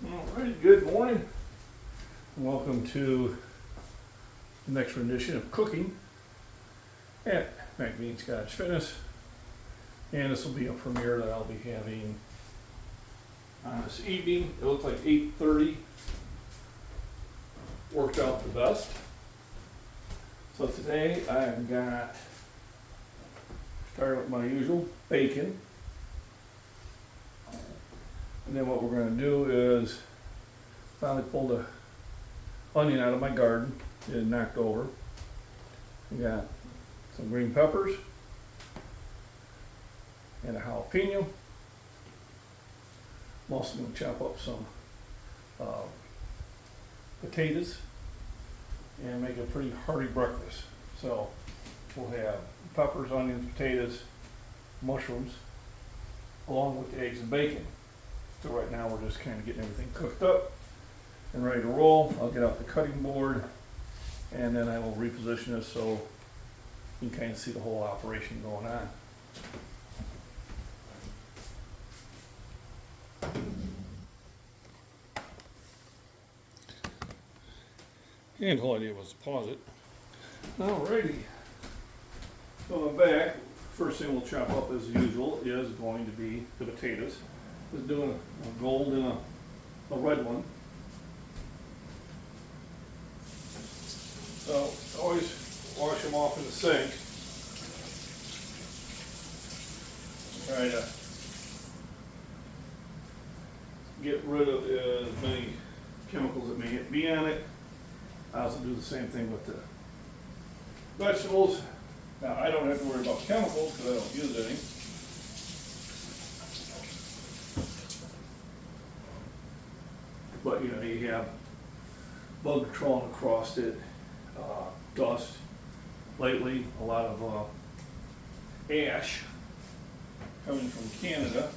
Alright, good morning. Welcome to the next rendition of cooking at MacBean Scotch Fitness. And this will be a premiere that I'll be having this evening. It looks like 8:30 worked out the best. So today I've got, started with my usual bacon. And then what we're going to do is finally pull the onion out of my garden. It had knocked over. We got some green peppers and a jalapeno. I'm also going to chop up some potatoes and make a pretty hearty breakfast. So we'll have peppers, onions, potatoes, mushrooms, along with the eggs and bacon. So right now we're just kind of getting everything cooked up and ready to roll. I'll get out the cutting board and then I will reposition this so you can kind of see the whole operation going on. And the whole idea was to pause it. Alrighty. Going back, first thing we'll chop up as usual is going to be the potatoes. Just doing a gold and a red one. So always wash them off in the sink. Try to get rid of as many chemicals that may be on it. I also do the same thing with the vegetables. Now I don't have to worry about chemicals because I don't use any. But you know, you have bug crawling across it, dust. Lately, a lot of ash coming from Canada.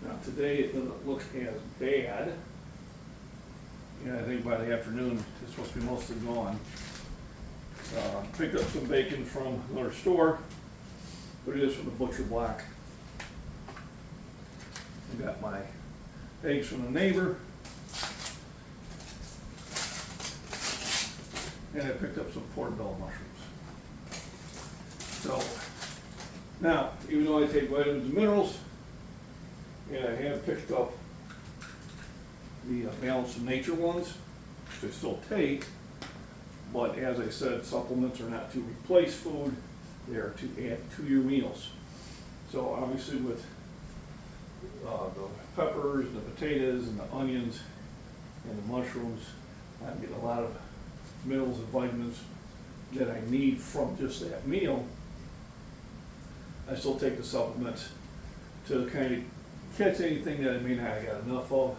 Now today it doesn't look as bad. Yeah, I think by the afternoon it's supposed to be mostly gone. Picked up some bacon from another store, but it is from the butcher block. I got my eggs from the neighbor, and I picked up some portobello mushrooms. So now, even though I take vitamins and minerals, and I have picked up the Balance of Nature ones, which I still take, but as I said, supplements are not to replace food, they are to add to your meals. So obviously with the peppers and the potatoes and the onions and the mushrooms, I'm getting a lot of minerals and vitamins that I need from just that meal. I still take the supplements to kind of catch anything that I may not have got enough of.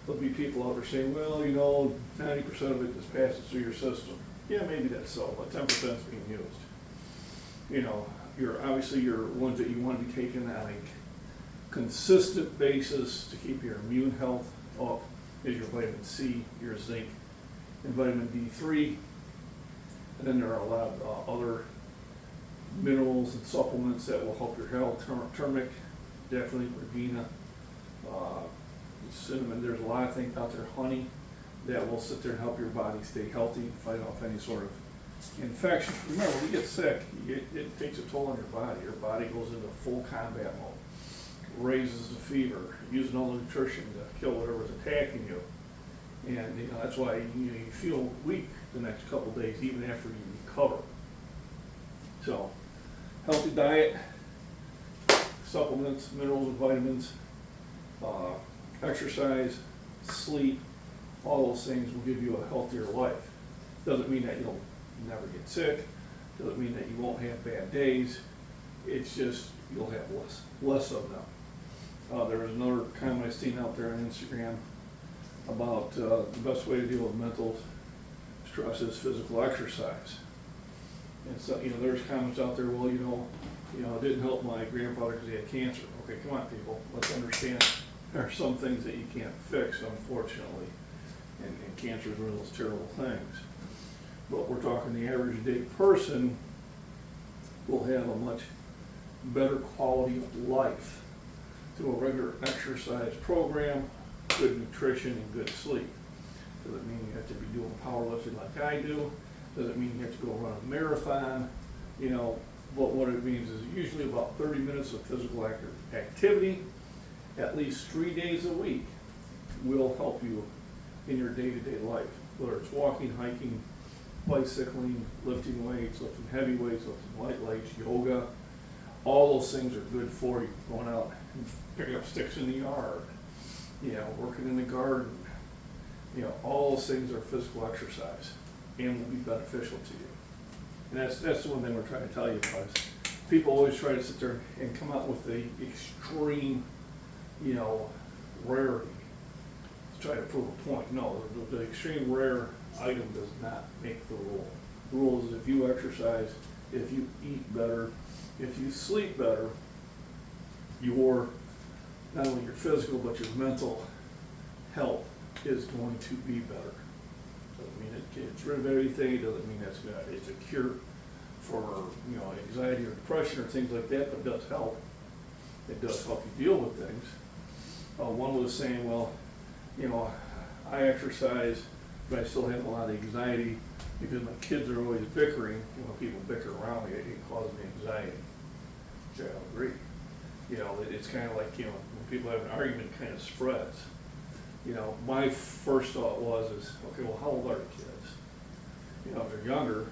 There'll be people out there saying, well, you know, 90% of it just passes through your system. Yeah, maybe that's so, but 10% is being used. You know, obviously your ones that you want to be taking on a consistent basis to keep your immune health up is your vitamin C, your zinc, and vitamin D3. And then there are a lot of other minerals and supplements that will help your health. Turmeric, definitely, verbena, cinnamon. There's a lot of things out there, honey, that will sit there and help your body stay healthy, fight off any sort of infection. Remember, when you get sick, it takes a toll on your body. Your body goes into full combat mode, raises the fever, using all the nutrition to kill whatever's attacking you. And you know, that's why you feel weak the next couple of days, even after you recover. So, healthy diet, supplements, minerals and vitamins, exercise, sleep, all those things will give you a healthier life. Doesn't mean that you'll never get sick, doesn't mean that you won't have bad days, it's just you'll have less of them. There was another comment I've seen out there on Instagram about the best way to deal with mental stress is physical exercise. And so, you know, there's comments out there, well, you know, it didn't help my grandfather because he had cancer. Okay, come on, people, let's understand there are some things that you can't fix, unfortunately, and cancer is one of those terrible things. But we're talking the average day person will have a much better quality of life through a regular exercise program, good nutrition, and good sleep. Does it mean you have to be doing powerlifting like I do? Does it mean you have to go run a marathon? You know, but what it means is usually about 30 minutes of physical activity, at least 3 days a week, will help you in your day-to-day life. Whether it's walking, hiking, bicycling, lifting weights, lifting heavy weights, lifting light weights, yoga, all those things are good for you. Going out and picking up sticks in the yard, you know, working in the garden, you know, all those things are physical exercise and will be beneficial to you. And that's the one thing we're trying to tell you, because people always try to sit there and come out with the extreme, you know, rarity to try to prove a point. No, the extreme rare item does not make the rule. The rule is if you exercise, if you eat better, if you sleep better, your, not only your physical but your mental health is going to be better. Doesn't mean it gets rid of everything. It doesn't mean it's a cure for, you know, anxiety or depression or things like that, but it does help. It does help you deal with things. One was saying, well, you know, I exercise, but I still have a lot of anxiety because my kids are always bickering. You know, people bicker around me, it causes me anxiety. Which I agree. You know, it's kind of like, you know, when people have an argument, it kind of spreads. You know, my first thought was, okay, well, how old are the kids? You know, if they're younger,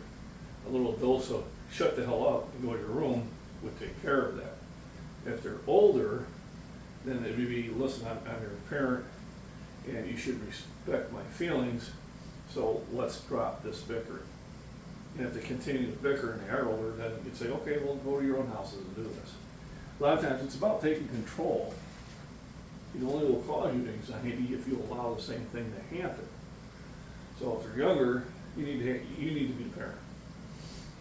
a little dose of shut the hell up and go to your room would take care of that. If they're older, then it would be, listen, I'm your parent, and you should respect my feelings, so let's drop this bickering. And if they continue to bicker and they are older, then you'd say, okay, well, go to your own houses and do this. A lot of times it's about taking control. It only will cause you anxiety if you allow the same thing to happen. So if they're younger, you need to be the parent.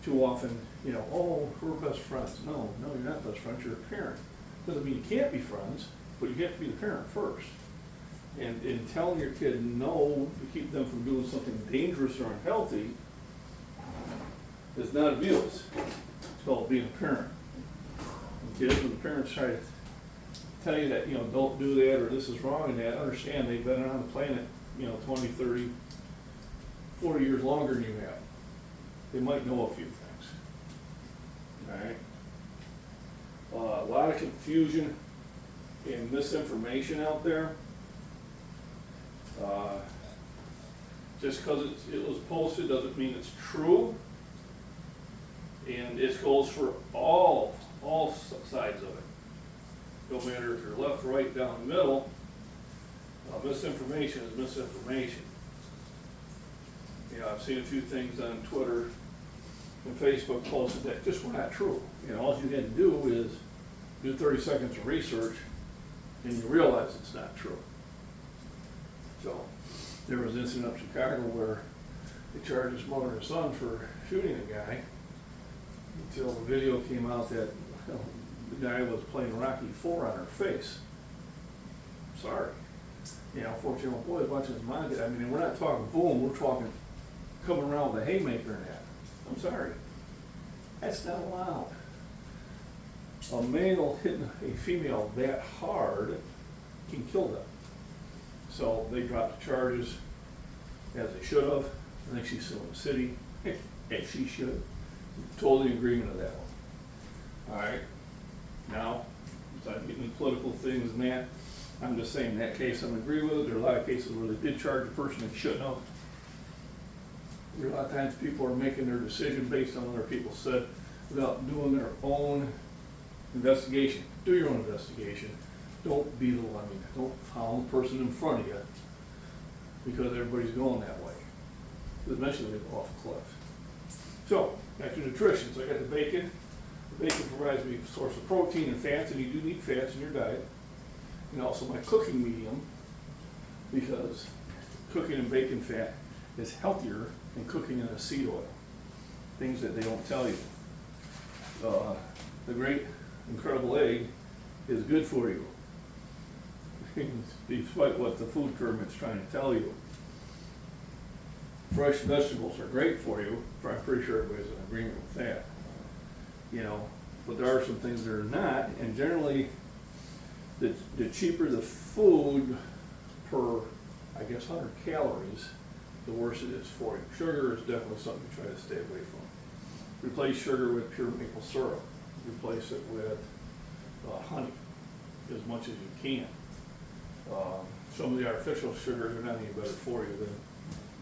Too often, you know, oh, we're best friends. No, you're not best friends, you're a parent. Doesn't mean you can't be friends, but you have to be the parent first. And in telling your kid no to keep them from doing something dangerous or unhealthy is not abuse. It's called being a parent. And kids, when the parents try to tell you that, you know, don't do that or this is wrong and that, understand they've been on the planet, you know, 20, 30, 40 years longer than you have. They might know a few things. All right? A lot of confusion and misinformation out there. Just because it was posted doesn't mean it's true. And it goes for all sides of it. No matter if you're left, right, down the middle, misinformation is misinformation. You know, I've seen a few things on Twitter and Facebook posted that just were not true. You know, all you had to do is do 30 seconds of research and you realize it's not true. So there was an incident up in Chicago where they charged his mother and son for shooting a guy until the video came out that, you know, the guy was playing Rocky IV on her face. Sorry. You know, 14-year-old boy watching his mom get, I mean, we're not talking boom, we're talking coming around with a haymaker and that. I'm sorry. That's not allowed. A male hitting a female that hard can kill them. So they dropped the charges as they should have. I think she's suing the city, as she should. Totally in agreement of that one. All right. Now, I'm getting into political things and that. I'm just saying in that case I'm agree with it. There are a lot of cases where they did charge a person they shouldn't have. There are a lot of times people are making their decision based on what other people said without doing their own investigation. Do your own investigation. Don't be the one. I mean, don't follow the person in front of you because everybody's going that way. Because eventually they go off a cliff. So, back to nutrition. So I got the bacon. The bacon provides me a source of protein and fats, and you do need fats in your diet. And also my cooking medium, because cooking in bacon fat is healthier than cooking in a seed oil. Things that they don't tell you. The great, incredible egg is good for you, despite what the food pyramid's trying to tell you. Fresh vegetables are great for you. I'm pretty sure everybody's in agreement with that. You know, but there are some things that are not, and generally the cheaper the food per, I guess, 100 calories, the worse it is for you. Sugar is definitely something to try to stay away from. Replace sugar with pure maple syrup. Replace it with honey as much as you can. Some of the artificial sugars are not any better for you than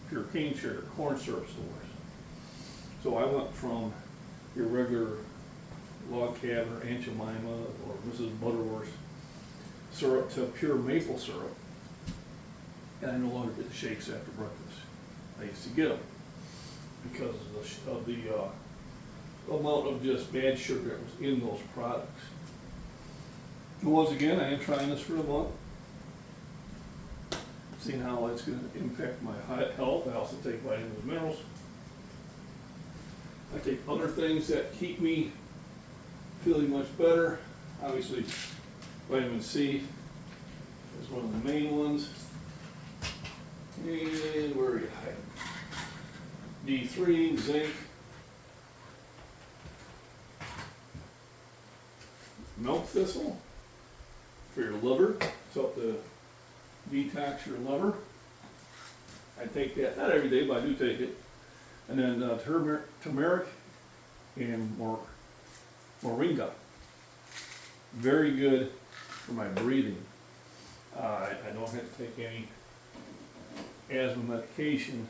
pure cane sugar. Corn syrup's the worst. So I went from your regular log cabin or Aunt Jemima or Mrs. Butterworth's syrup to pure maple syrup, and I no longer get the shakes after breakfast. I used to get them because of the amount of just bad sugar that was in those products. And once again, I am trying this for a month, seeing how it's going to impact my health. I also take vitamins and minerals. I take other things that keep me feeling much better. Obviously, vitamin C is one of the main ones. And where are you hiding? D3, zinc, milk thistle for your liver. It's help to detox your liver. I take that, not every day, but I do take it. And then turmeric and moringa. Very good for my breathing. I don't have to take any asthma medication.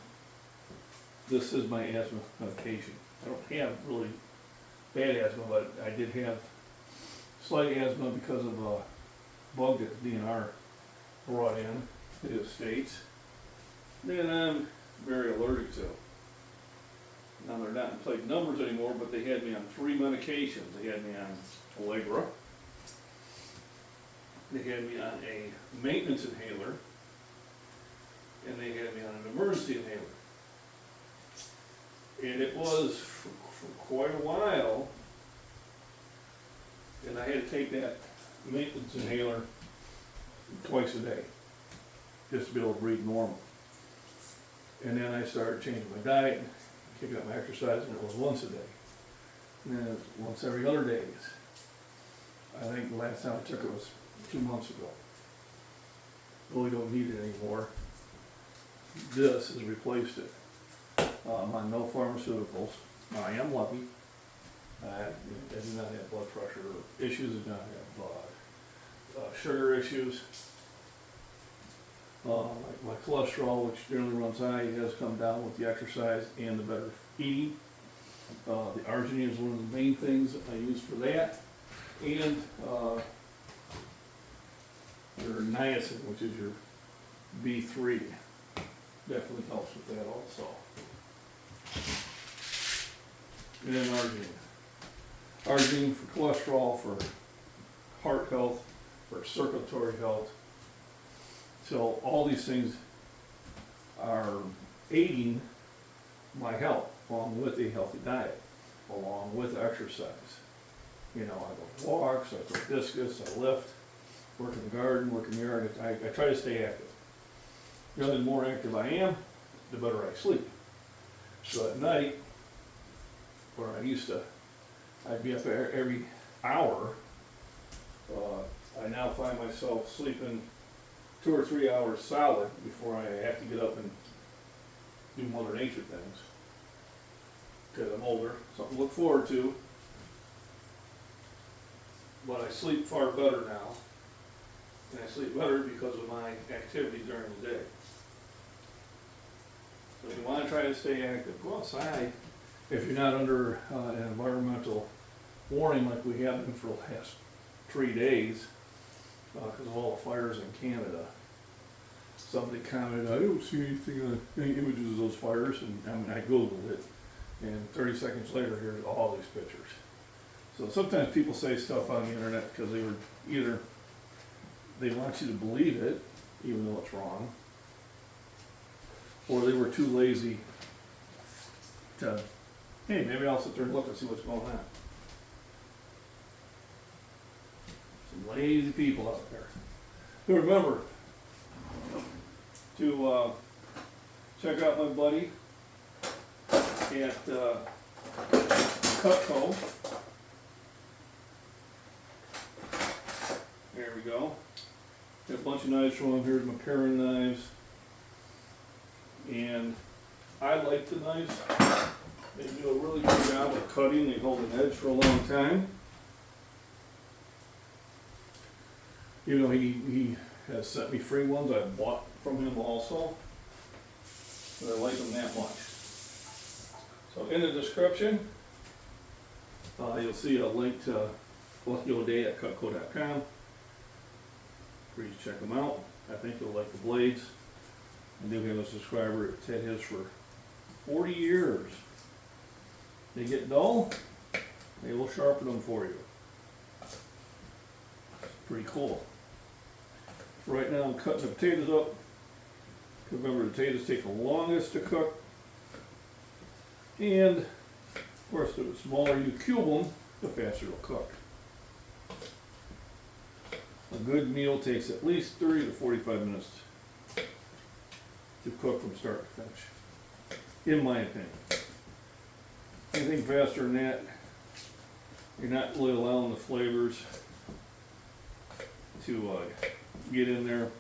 This is my asthma medication. I don't have really bad asthma, but I did have slight asthma because of a bug that the DNR brought in to the States. Then I'm very allergic to. Now they're not in plate numbers anymore, but they had me on 3 medications. They had me on Allegra. They had me on a maintenance inhaler. And they had me on an emergency inhaler. And it was for quite a while. And I had to take that maintenance inhaler twice a day, just to be able to breathe normal. And then I started changing my diet, kicking up my exercise, and it was once a day. And then it was once every other day. I think the last time I took it was 2 months ago. Really don't need it anymore. This has replaced it. I'm on no pharmaceuticals. Now, I am lucky. I do not have blood pressure issues. I do not have sugar issues. My cholesterol, which generally runs high, has come down with the exercise and the better eating. The arginine is one of the main things I use for that. And your niacin, which is your B3, definitely helps with that also. And then arginine. Arginine for cholesterol, for heart health, for circulatory health. So all these things are aiding my health, along with a healthy diet, along with exercise. You know, I go walks, I throw discus, I lift, work in the garden, work in the yard. I try to stay active. You know, the more active I am, the better I sleep. So at night, where I'd be up every hour, I now find myself sleeping 2 or 3 hours solid before I have to get up and do Mother Nature things. Because I'm older, something to look forward to. But I sleep far better now. And I sleep better because of my activity during the day. So if you want to try to stay active, go outside. If you're not under an environmental warning like we have been for the last 3 days, because of all the fires in Canada. Somebody commented, I don't see any images of those fires, and I Googled it, and 30 seconds later, here's all these pictures. So sometimes people say stuff on the internet because they were either, they want you to believe it, even though it's wrong, or they were too lazy to, hey, maybe I'll sit there and look and see what's going on. Some lazy people out there. So remember to check out my buddy at Cutco. There we we go. Got a bunch of knives from them. Here's my paring knives. And I like the knives. They do a really good job of cutting. They hold an edge for a long time. Even though he has sent me free ones, I bought from him also. But I like them that much. So in the description, you'll see a link to Day at Cutco.com. Please check them out. I think you'll like the blades. I do have a subscriber that's had his for 40 years. They get dull, they will sharpen them for you. Pretty cool. Right now I'm cutting the potatoes up. Remember, the potatoes take the longest to cook. And, of course, the smaller you cube them, the faster it'll cook. A good meal takes at least 30 to 45 minutes to cook from start to finish, in my opinion. Anything faster than that, you're not really allowing the flavors to get in there.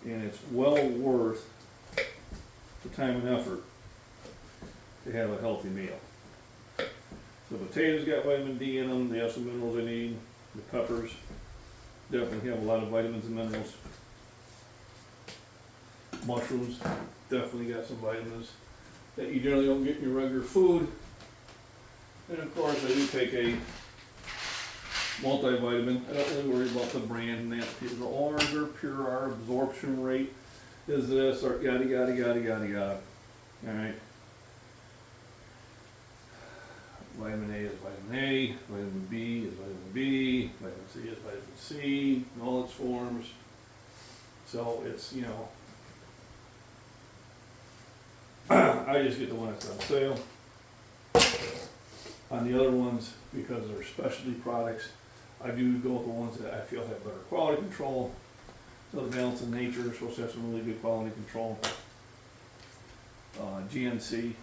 And it's well worth the time and effort to have a healthy meal. The potatoes got vitamin D in them, they have some minerals they need. The peppers definitely have a lot of vitamins and minerals. Mushrooms definitely got some vitamins that you generally don't get in your regular food. And of course I do take a multivitamin. I don't really worry about the brand and that. People go, oh, ours are pure, our absorption rate is this, or yada yada yada yada yada. Alright. Vitamin A is vitamin A, vitamin B is vitamin B, vitamin C is vitamin C, in all its forms. So it's, you know, I just get the one that's on sale. On the other ones, because they're specialty products, I do go with the ones that I feel have better quality control. So the Balance of Nature is supposed to have some really good quality control. GNC,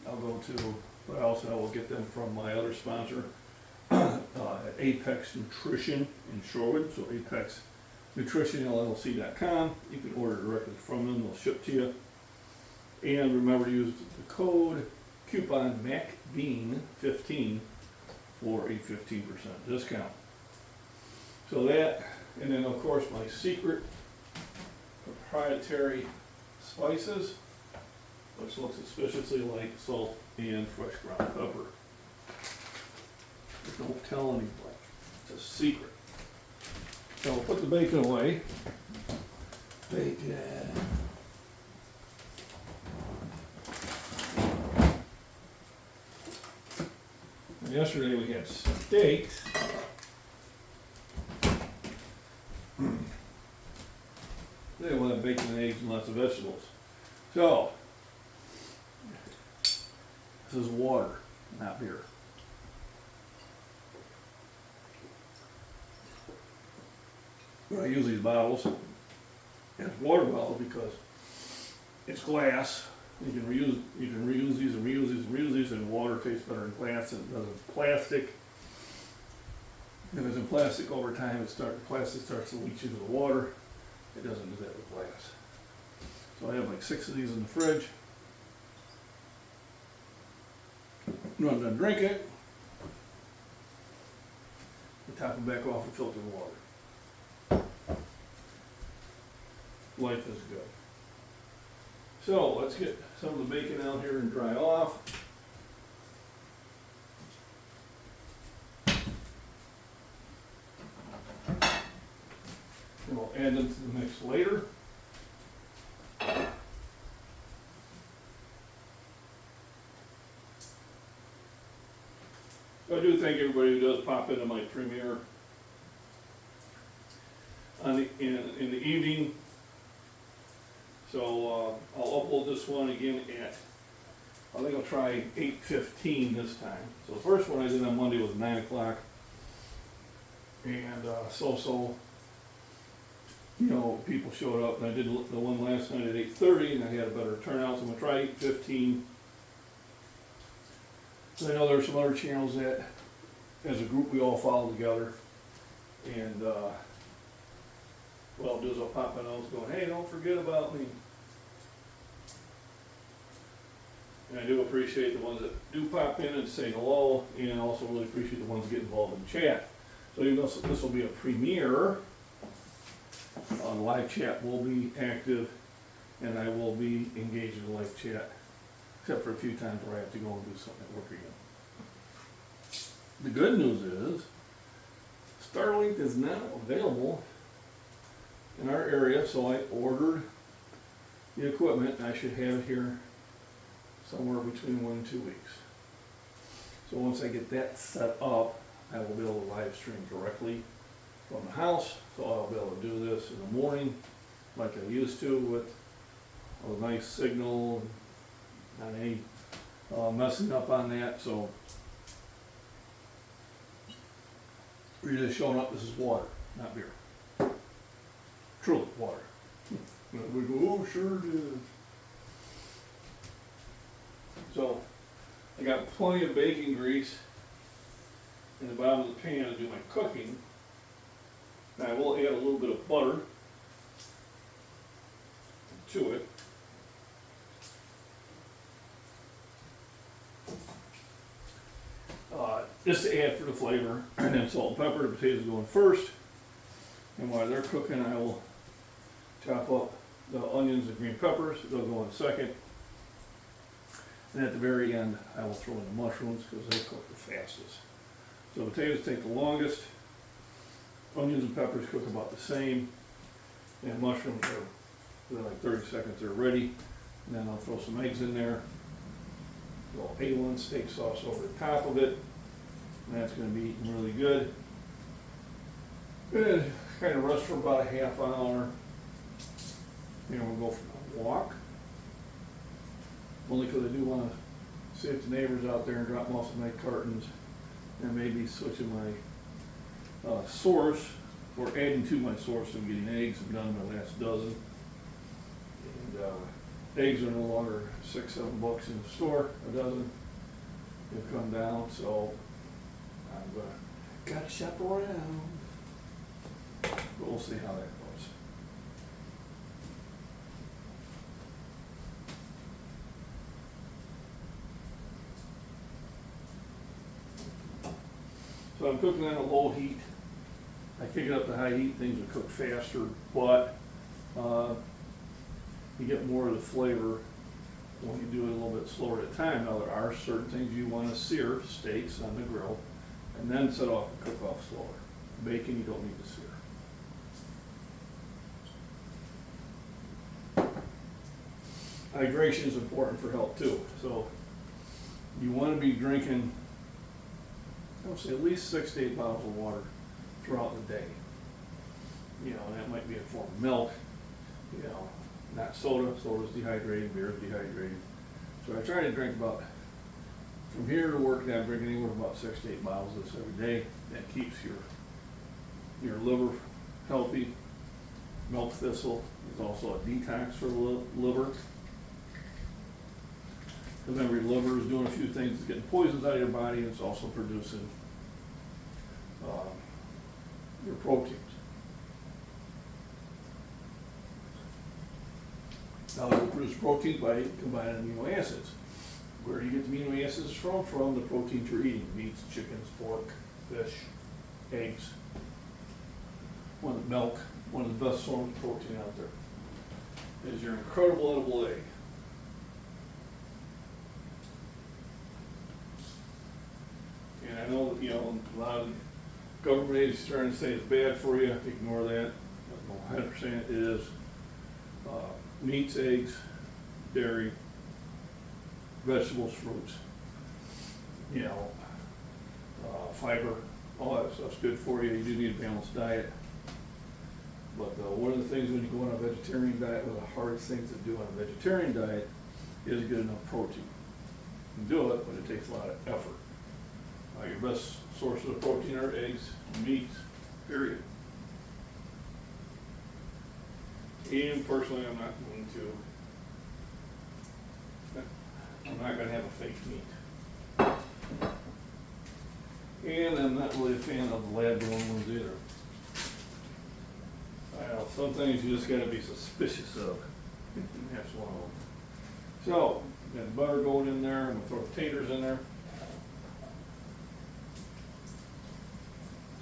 I'll go to, but also I will get them from my other sponsor, Apex Nutrition in Shorewood. So Apex Nutrition LLC.com. You can order directly from them, they'll ship to you. And remember to use the code coupon MacBean15 for a 15% discount. So that, and then of course my secret proprietary spices, which looks suspiciously like salt and fresh ground pepper. But don't tell anybody, it's a secret. So we'll put the bacon away. Bacon. Yesterday we had steaks. Today we'll have bacon and eggs and lots of vegetables. So, this is water, not beer. When I use these bottles, it's water bottle because it's glass. You can reuse these and reuse these and reuse these, and water tastes better in glass than it does in plastic. Because in plastic, over time, plastic starts to leach into the water. It doesn't do that with glass. So I have like 6 of these in the fridge. When I'm done drinking it, I top it back off with filtered water. Life is good. So let's get some of the bacon out here and dry off. And we'll add them to the mix later. So I do thank everybody who does pop into my premiere in the evening. So I'll upload this one again at, I think I'll try 8:15 this time. So the first one I did on Monday was 9 o'clock. And you know, people showed up, and I did the one last night at 8:30, and I had a better turnout, so I'm going to try 8:15. So I know there's some other channels that, as a group, we all follow together. And, what I'll do is I'll pop my nose going, hey, don't forget about me. And I do appreciate the ones that do pop in and say hello, and also really appreciate the ones that get involved in the chat. So even though this will be a premiere, the live chat will be active, and I will be engaged in the live chat, except for a few times where I have to go and do something at work again. The good news is, Starlink is now available in our area, so I ordered the equipment, and I should have it here somewhere between 1 and 2 weeks. So once I get that set up, I will be able to live stream directly from the house, so I'll be able to do this in the morning like I used to with a nice signal, not any messing up on that. So we're just showing up, this is water, not beer. Truly water. We go, oh, sure it is. So I got plenty of bacon grease in the bottom of the pan to do my cooking. Now I will add a little bit of butter to it. Just to add for the flavor, and then salt and pepper. The potatoes going first, and while they're cooking, I will chop up the onions and green peppers. They'll go in second, and at the very end, I will throw in the mushrooms because they cook the fastest. So potatoes take the longest, onions and peppers cook about the same, and mushrooms are like 30 seconds. They're ready, and then I'll throw some eggs in there. A little A1 steak sauce over the top of it. And that's going to be eating really good. Good. Kind of rest for about a half hour. You know, we'll go for a walk. Only because I do want to see if the neighbors out there and drop most of my cartons, and maybe switching my source or adding to my source. I'm getting eggs. I've done my last dozen. And eggs are no longer $6, $7 in the store a dozen. They've come down, so I'm gotta shop around. But we'll see how that goes. So I'm cooking on a low heat. I kick it up to high heat, things will cook faster, but you get more of the flavor when you do it a little bit slower at a time. Now there are certain things you want to sear, steaks on the grill, and then set off and cook off slower. Bacon you don't need to sear. Hydration is important for health too. So you want to be drinking, I would say, at least 6 to 8 bottles of water throughout the day. You know, and that might be in form of milk, you know, not soda. Soda's dehydrated, beer is dehydrated. So I try to drink about, from here to work, I'm drinking anywhere from about 6 to 8 bottles of this every day. That keeps your liver healthy. Milk thistle is also a detox for the liver. Remember, your liver is doing a few things. It's getting poisons out of your body, and it's also producing your proteins. Now, they will produce protein by combining amino acids. Where do you get the amino acids from? From the proteins you're eating: meats, chickens, pork, fish, eggs. Milk. One of the best sources of protein out there is your incredible edible egg. And I know that, you know, a lot of government agencies trying to say it's bad for you. Ignore that. 100% it is. Meats, eggs, dairy, vegetables, fruits, you know, fiber, all that stuff's good for you. You do need a balanced diet. But one of the things when you go on a vegetarian diet, one of the hardest things to do on a vegetarian diet is get enough protein. You can do it, but it takes a lot of effort. Your best sources of protein are eggs, meats, period. And personally, I'm not going to have a fake meat. And I'm not really a fan of the lab grown ones either. Well, some things you just gotta be suspicious of. And that's one of them. So, got butter going in there, I'm gonna throw taters in there.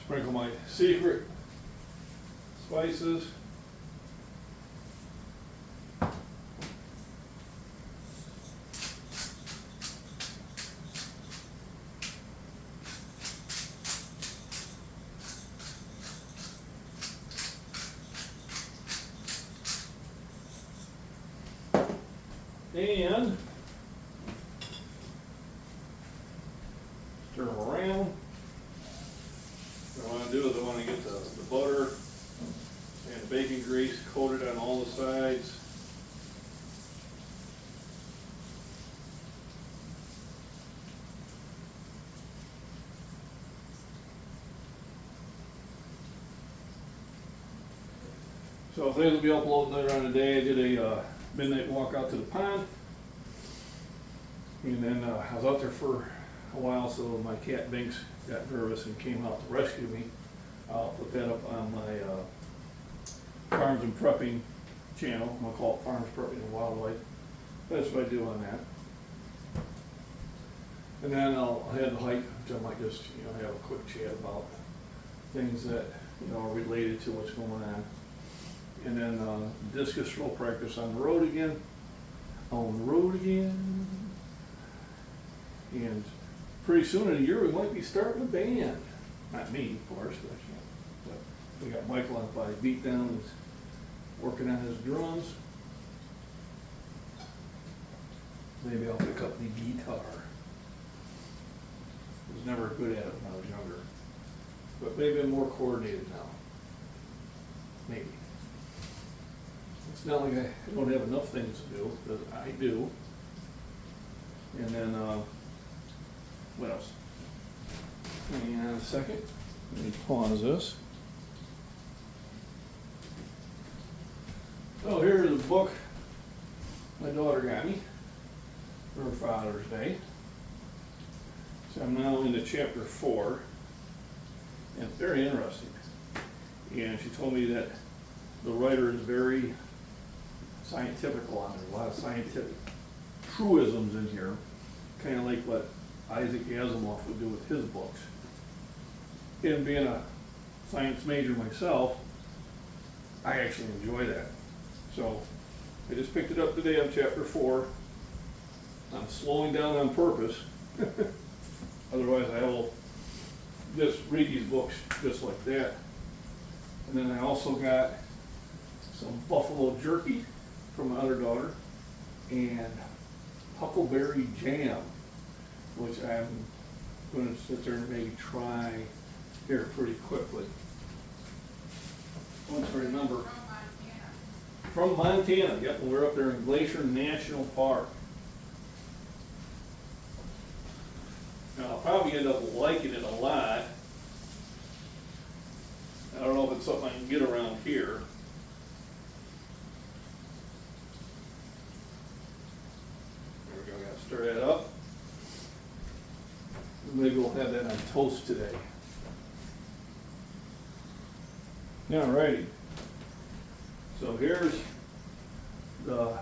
Sprinkle my secret spices. And stir them around. What I want to do is I want to get the butter and the bacon grease coated on all the sides. So things will be uploaded later on today. I did a midnight walk out to the pond. And then I was out there for a while, so my cat Binks got nervous and came out to rescue me. I'll put that up on my Farms and Prepping channel. I'm gonna call it Farms, Prepping, and Wildlife. That's what I do on that. And then I'll head the hike, which I might just have a quick chat about things that are related to what's going on. And then discus roll practice on the road again. On the road again. And pretty soon in a year we might be starting a band. Not me, of course, but we got Michael out by Beatdown who's working on his drums. Maybe I'll pick up the guitar. I was never good at it when I was younger. But maybe I'm more coordinated now. Maybe. It's not like I don't have enough things to do, but I do. And then, what else? Hang on a second. Let me pause this. So here's a book my daughter got me for Father's Day. So I'm now into chapter 4. And it's very interesting. And she told me that the writer is very scientific on it. A lot of scientific truisms in here. Kind of like what Isaac Asimov would do with his books. And being a science major myself, I actually enjoy that. So I just picked it up today on chapter 4. I'm slowing down on purpose. Otherwise I will just read these books just like that. And then I also got some buffalo jerky from my other daughter and huckleberry jam, which I'm going to sit there and maybe try here pretty quickly. Once I remember. From Montana, yep, and we're up there in Glacier National Park. Now I'll probably end up liking it a lot. I don't know if it's something I can get around here. There we go, gotta stir that up. Maybe we'll have that on toast today. Alrighty. So here's the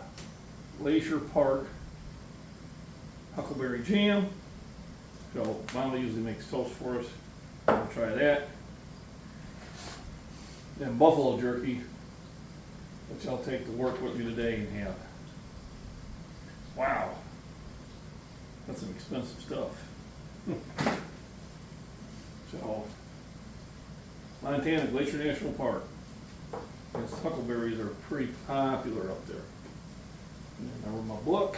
Glacier Park huckleberry jam. So Mama usually makes toast for us. We'll try that. Then buffalo jerky, which I'll take to work with me today and have. Wow, that's some expensive stuff. So, Montana Glacier National Park. These huckleberries are pretty popular up there. And over my book.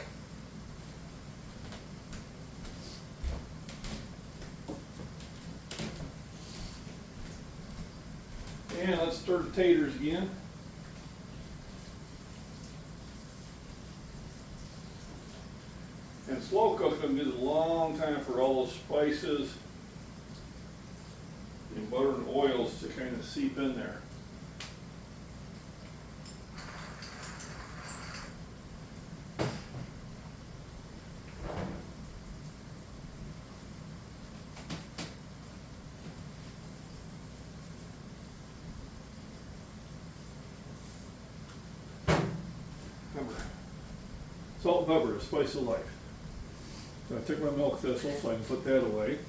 And let's stir the taters again. And slow cook them gives a long time for all those spices and butter and oils to kind of seep in there. Salt and pepper, the spice of life. So I took my milk thistle so I can put that away.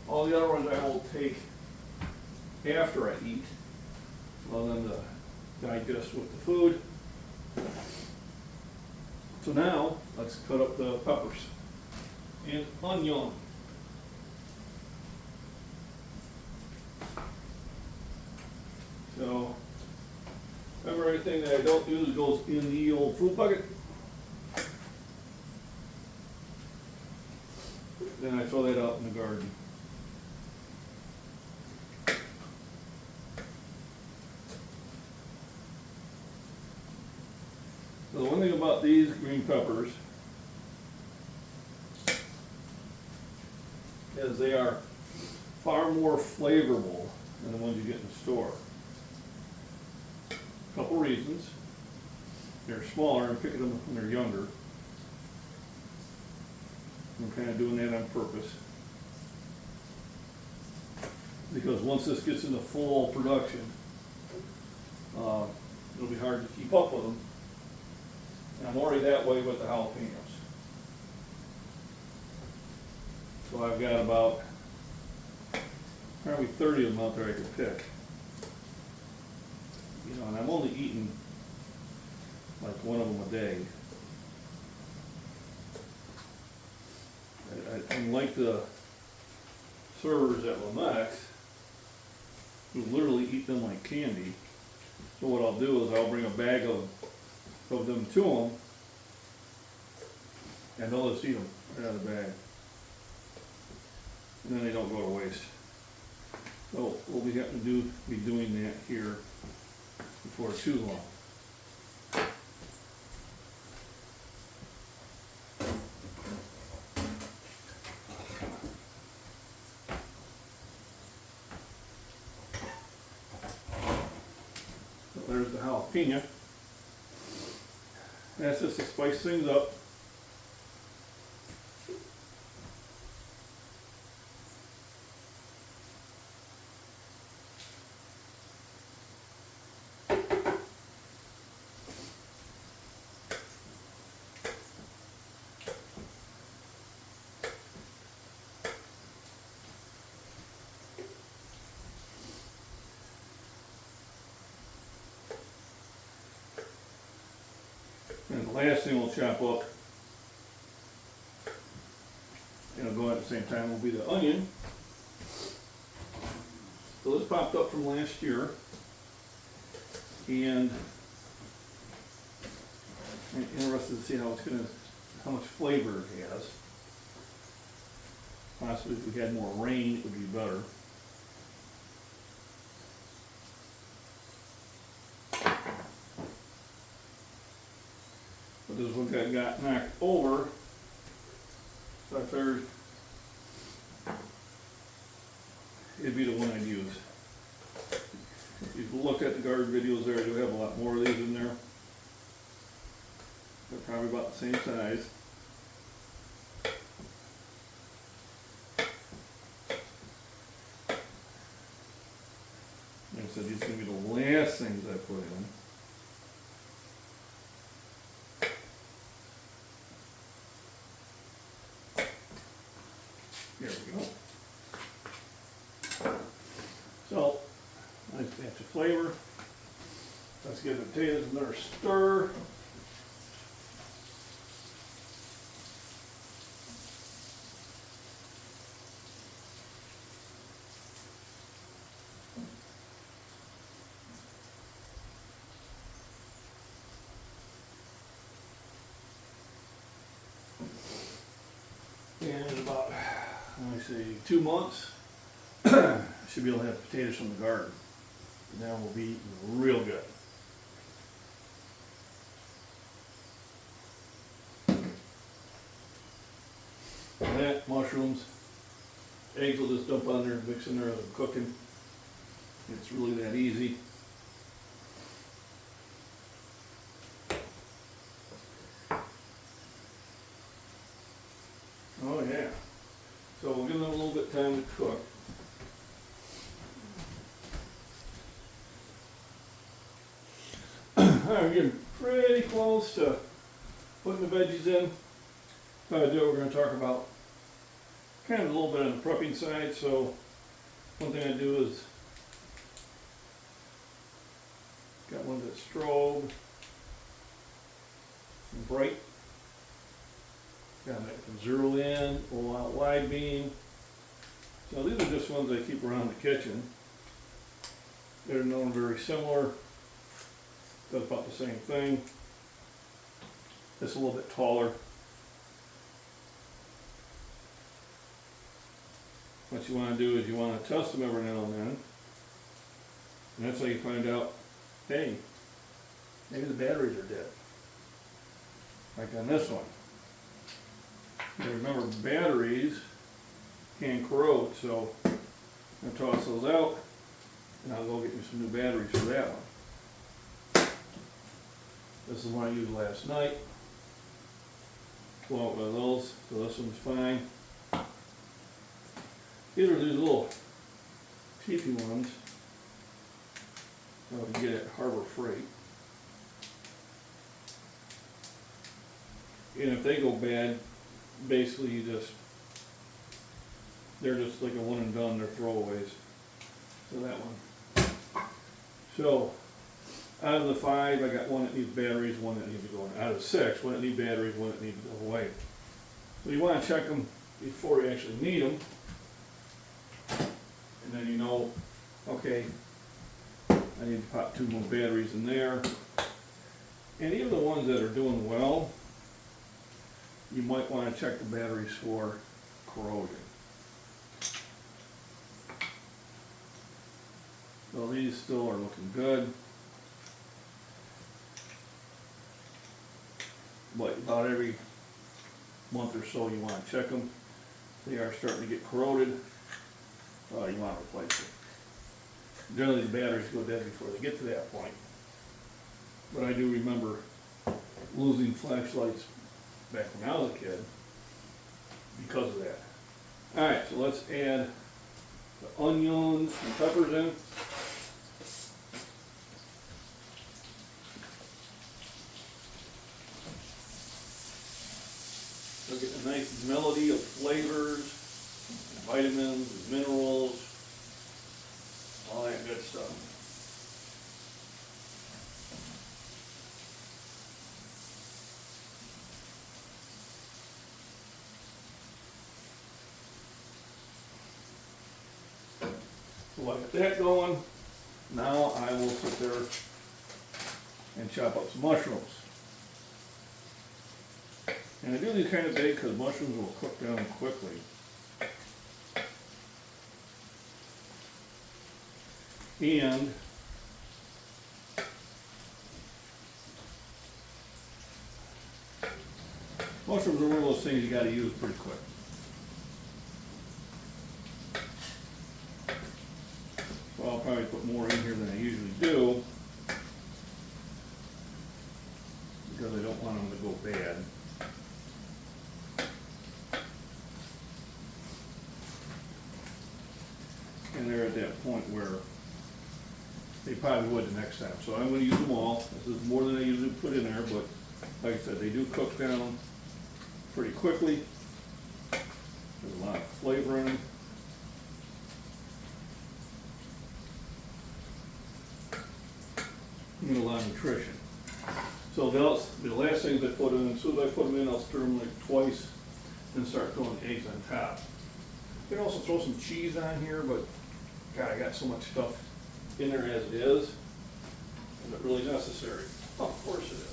All the other ones I will take after I eat, allow them to digest with the food. So now, let's cut up the peppers and onion. So, remember, everything that I don't use goes in the old food bucket. Then I throw that out in the garden. So the one thing about these green peppers is they are far more flavorful than the ones you get in the store. Couple reasons. They're smaller and picking them when they're younger. I'm kind of doing that on purpose. Because once this gets into full production, it'll be hard to keep up with them. And I'm already that way with the jalapenos. So I've got about probably 30 of them out there I could pick. You know, and I'm only eating like one of them a day. Unlike the servers at Lamex, who literally eat them like candy. So what I'll do is I'll bring a bag of them to them, and they'll just eat them right out of the bag. And then they don't go to waste. So we'll be having to be doing that here before too long. So there's the jalapeno. That's just to spice things up. And the last thing we'll chop up, and it'll go at the same time, will be the onion. So this popped up from last year, and I'm interested to see how much flavor it has. Possibly if we had more rain, it would be better. But this one got knocked over, so I figured it'd be the one I'd use. If you look at the garden videos there, I do have a lot more of these in there. They're probably about the same size. Like I said, these are going to be the last things I put in. There we go. So, nice batch of flavor. Let's give the potatoes another stir. And in about, let me see, 2 months, should be able to have potatoes from the garden. And that will be real good. And that, mushrooms, eggs will just dump on there and mix in there as I'm cooking. It's really that easy. Oh yeah. So we'll give them a little bit of time to cook. Alright, we're getting pretty close to putting the veggies in. We're going to talk about kind of a little bit on the prepping side. So one thing I do is got one that's strobe and bright. Got it from zero in, roll out wide beam. So these are just ones I keep around the kitchen. They're known very similar. Does about the same thing. It's a little bit taller. What you want to do is you want to test them every now and then. And that's how you find out, hey, maybe the batteries are dead. Like on this one. You remember batteries can corrode, so I'm going to toss those out and I'll go get you some new batteries for that one. This is one I used last night. Pull out one of those, so this one's fine. These are these little cheapy ones that we can get at Harbor Freight. And if they go bad, basically they're just like a one and done, they're throwaways. So that one. So out of the 5, I got one that needs batteries, one that needs to go in. Out of 6, one that needs batteries, one that needs to go away. So you want to check them before you actually need them. And then you know, okay, I need to pop 2 more batteries in there. And even the ones that are doing well, you might want to check the batteries for corrosion. So these still are looking good. But about every month or so you want to check them. If they are starting to get corroded, you want to replace it. Generally the batteries go dead before they get to that point. But I do remember losing flashlights back when I was a kid because of that. Alright, so let's add the onions and peppers in. So get a nice melody of flavors, vitamins, minerals, all that good stuff. So I got that going. Now I will sit there and chop up some mushrooms. And I do these kind of big because mushrooms will cook down quickly. And mushrooms are one of those things you got to use pretty quick. So I'll probably put more in here than I usually do because I don't want them to go bad. And they're at that point where they probably would the next time. So I'm going to use them all. This is more than I usually put in there, but like I said, they do cook down pretty quickly. There's a lot of flavor in them. And a lot of nutrition. So the last things I put in, as soon as I put them in, I'll stir them like twice and start throwing eggs on top. You can also throw some cheese on here, but God, I got so much stuff in there as it is. Is it really necessary? Oh, of course it is.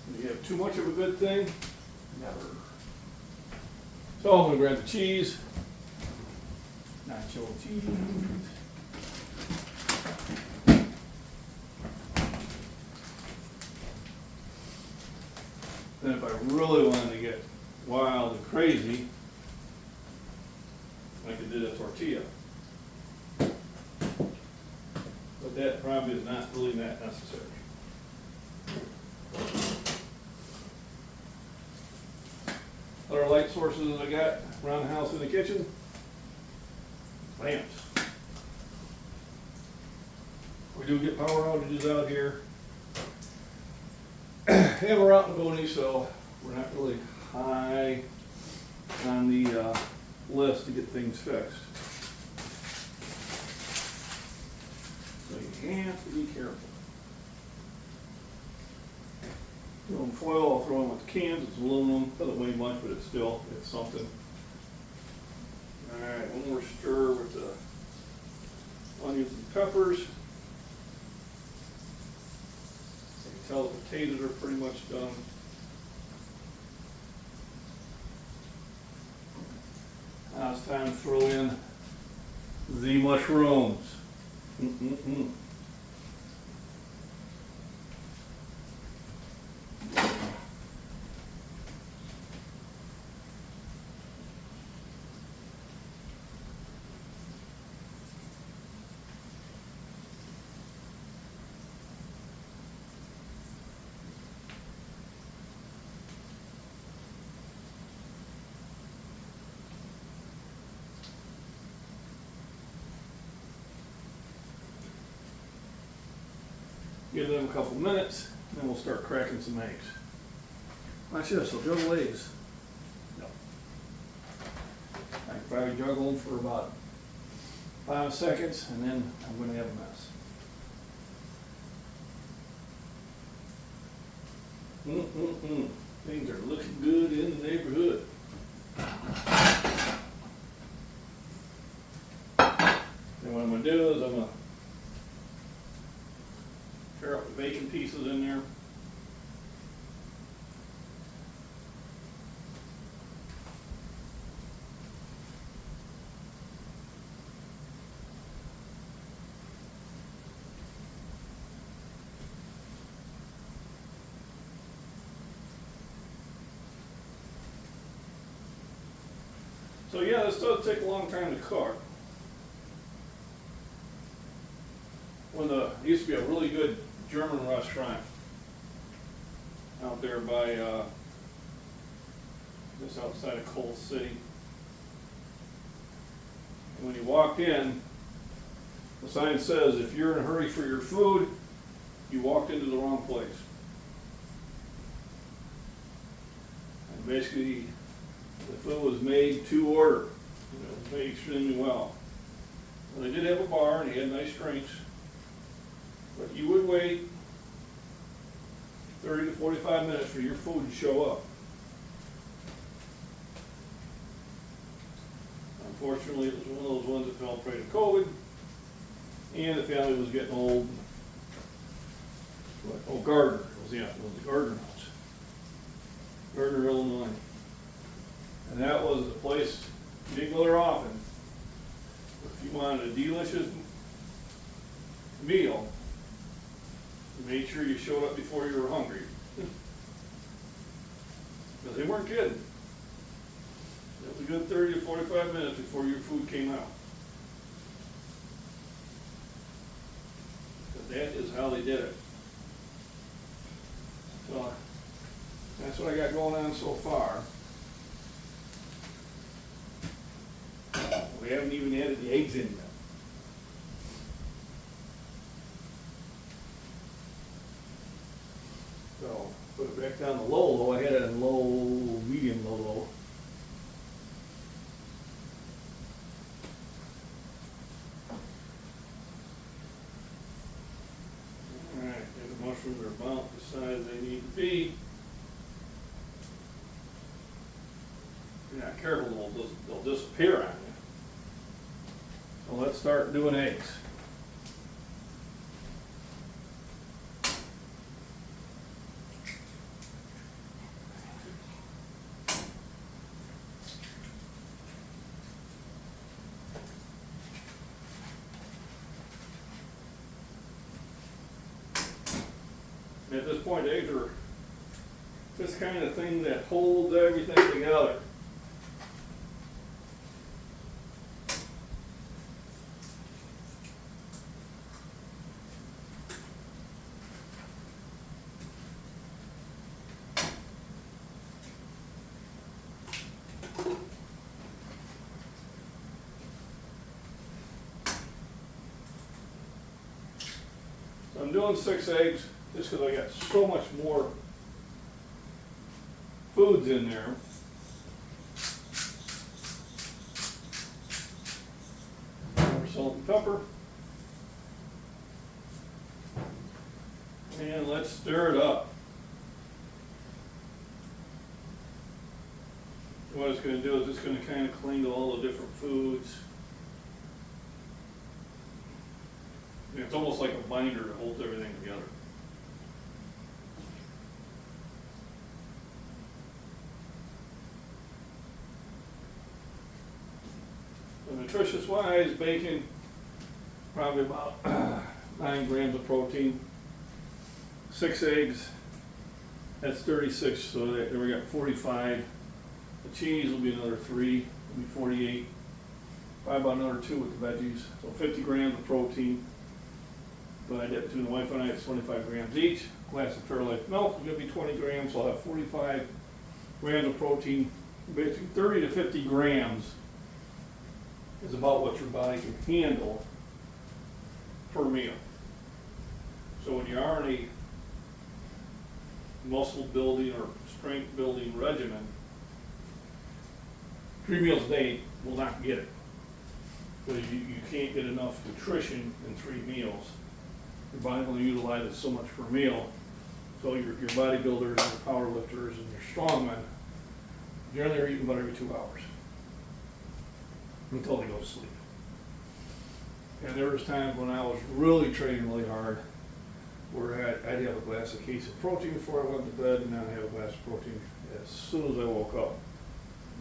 When you have too much of a good thing, never. So I'm going to grab the cheese. Nacho cheese. Then if I really wanted to get wild and crazy, I could do a tortilla. But that probably is not really that necessary. other light sources that I got around the house in the kitchen. Lamps. We do get power outages out here. And we're out in Boone, so we're not really high on the list to get things fixed. So you have to be careful. Foil, I'll throw in with the cans. It's aluminum. Doesn't weigh much, but it's something. Alright, one more stir with the onions and peppers. You can tell the potatoes are pretty much done. Now it's time to throw in the mushrooms. Give them a couple minutes, and then we'll start cracking some eggs. Watch this, I'll juggle eggs. No. I can probably juggle them for about 5 seconds, and then I'm going to have a mess. Things are looking good in the neighborhood. And what I'm going to do is I'm going to tear up the bacon pieces in there. So yeah, this does take a long time to cook. There used to be a really good German restaurant out there by just outside of Coal City. And when you walked in, the sign says, if you're in a hurry for your food, you walked into the wrong place. And basically, the food was made to order. It was made extremely well. And they did have a bar and they had nice drinks. But you would wait 30 to 45 minutes for your food to show up. Unfortunately, it was one of those ones that fell prey to COVID, and the family was getting old. Oh, Gardner. It was the Gardner house. Gardner, Illinois. And that was a place you didn't go there often. If you wanted a delicious meal, you made sure you showed up before you were hungry. Because they weren't kidding. It was a good 30 to 45 minutes before your food came out. But that is how they did it. So that's what I got going on so far. We haven't even added the eggs in yet. So put it back down to low. I had it in low, medium, low. Alright, the mushrooms are about the size they need to be. If you're not careful, they'll disappear on you. So let's start doing eggs. At this point, eggs are this kind of thing that holds everything together. doing 6 eggs just because I got so much more foods in there. More salt and pepper. And let's stir it up. What it's going to do is it's going to kind of cling to all the different foods. And it's almost like a binder that holds everything together. So nutritious wise, bacon, probably about 9 grams of protein. 6 eggs, that's 36, so there we got 45. The cheese will be another 3, will be 48. Probably about another 2 with the veggies, so 50 grams of protein. But I did between the wife and I, it's 25 grams each. Glass of Fairlife milk is going to be 20 grams, so I'll have 45 grams of protein. Basically 30 to 50 grams is about what your body can handle per meal. So when you are in a muscle building or strength building regimen, 3 meals a day will not get it. Because you can't get enough nutrition in 3 meals. Your body only utilizes so much per meal. So your bodybuilders and your power lifters and your strongmen, generally are eating about every 2 hours until they go to sleep. And there was times when I was really training really hard where I'd have a glass of case of protein before I went to bed, and then I'd have a glass of protein as soon as I woke up.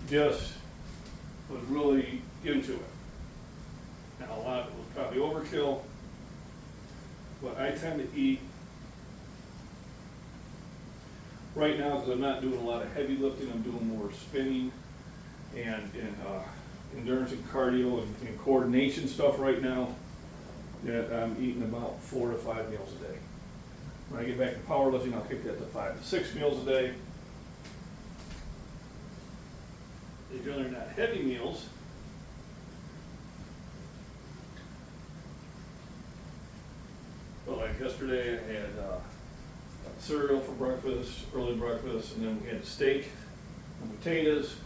Just was really into it. And a lot of it was probably overkill, but I tend to eat right now, because I'm not doing a lot of heavy lifting, I'm doing more spinning and endurance and cardio and coordination stuff right now. That I'm eating about 4 to 5 meals a day. When I get back to powerlifting, I'll kick that to 5 to 6 meals a day. They're generally not heavy meals. But like yesterday, I had cereal for breakfast, early breakfast, and then we had steak and potatoes.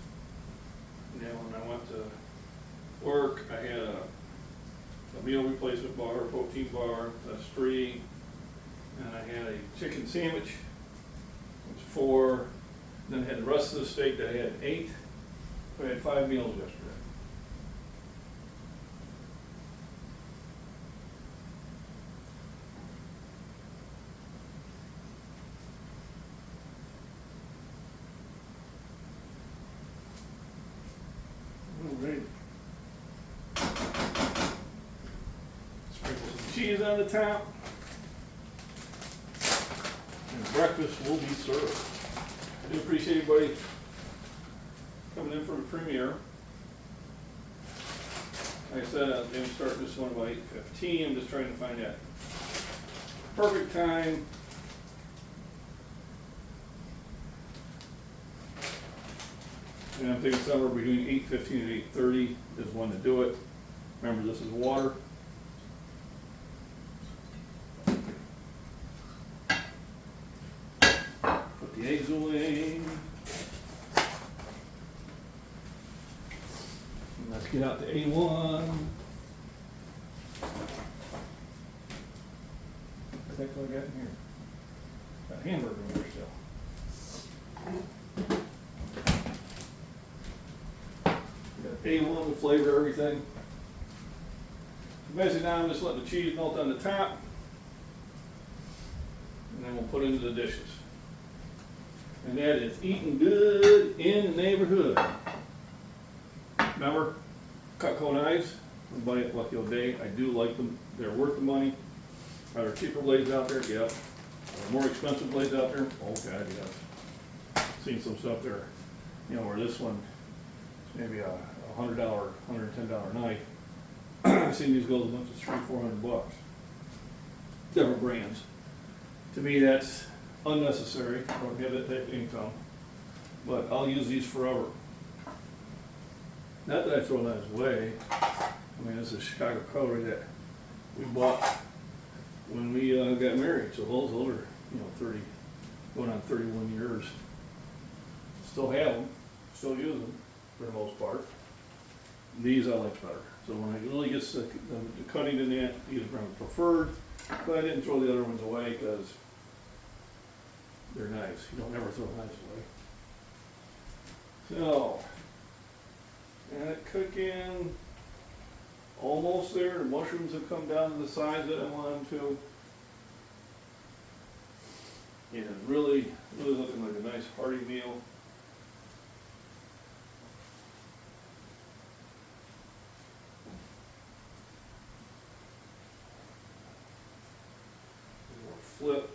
And then when I went to work, I had a meal replacement bar, a protein bar, that's 3. And I had a chicken sandwich, which was 4. Then I had the rest of the steak that I had 8. So I had 5 meals yesterday. All right. Sprinkle some cheese on the top. And breakfast will be served. I do appreciate everybody coming in for the premiere. Like I said, I'm going to start this one about 8:15. I'm just trying to find that perfect time. And I'm thinking somewhere between 8:15 and 8:30 is when to do it. Remember, this is water. Put the eggs away. And let's get out to A1. What the heck do I got in here? Got a hamburger in there still. A1 to flavor everything. Basically now I'm just letting the cheese melt on the top, and then we'll put it into the dishes. And that is eating good in the neighborhood. Remember, Cutco knives, everybody at Lucky O'Day, I do like them. They're worth the money. Are there cheaper blades out there? Yep. Are there more expensive blades out there? Oh God, yes. Seen some stuff there, where this one is maybe a $100, $110 knife. I've seen these go as much as $300-400. Different brands. To me, that's unnecessary. I don't have that type of income, but I'll use these forever. Not that I throw knives away. I mean, this is Chicago cutlery that we bought when we got married. So those are, 30, going on 31 years. Still have them, still use them for the most part. These I like better. So when it really gets the cutting in that, these are my preferred, but I didn't throw the other ones away because they're nice. You don't ever throw knives away. So, and it cooking, almost there. The mushrooms have come down to the size that I want them to. And really looking like a nice hearty meal. Flip,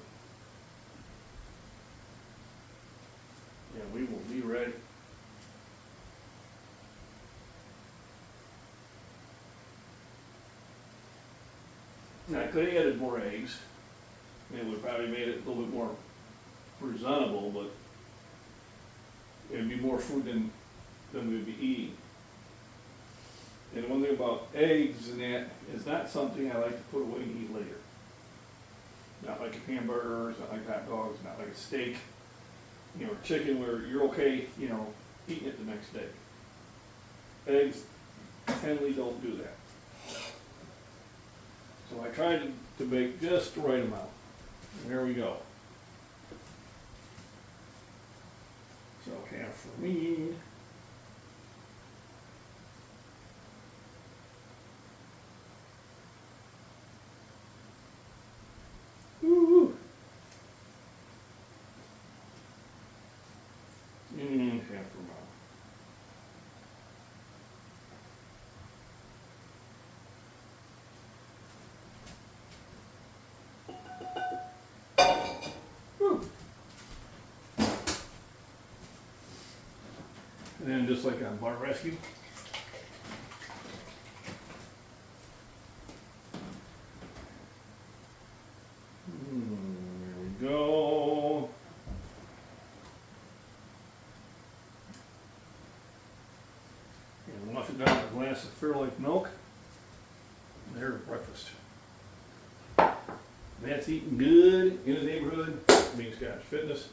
and we will be ready. Now I could have added more eggs. It would probably made it a little bit more presentable, but it'd be more food than we'd be eating. And one thing about eggs and that is not something I like to put away and eat later. Not like a hamburger, it's not like hot dogs, not like a steak, chicken where you're okay, eating it the next day. Eggs generally don't do that. So I tried to make just the right amount. And there we go. So half for me. Woo! And half for mom. Woo! And then just like on Bar Rescue. There we go. And wash it down with a glass of Fairlife milk. And there's breakfast. That's eating good in the neighborhood. Being Scotch Fitness.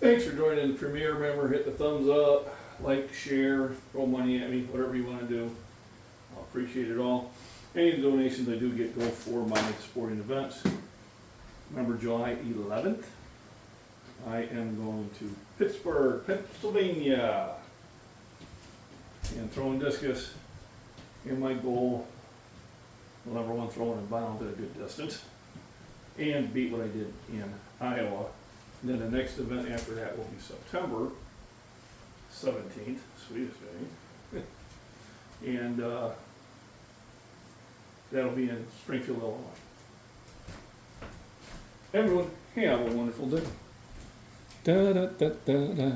Thanks for joining the premiere. Remember, hit the thumbs up, like, share, throw money at me, whatever you want to do. I'll appreciate it all. Any donations I do get go for my sporting events. Remember, July 11th, I am going to Pittsburgh, Pennsylvania, and throwing discus. And my goal, well, number one, throwing a bound at a good distance, and beat what I did in Iowa. And then the next event after that will be September 17th, sweetest day, and that'll be in Springfield, Illinois. Everyone, have a wonderful day. Da, da, da, da, da.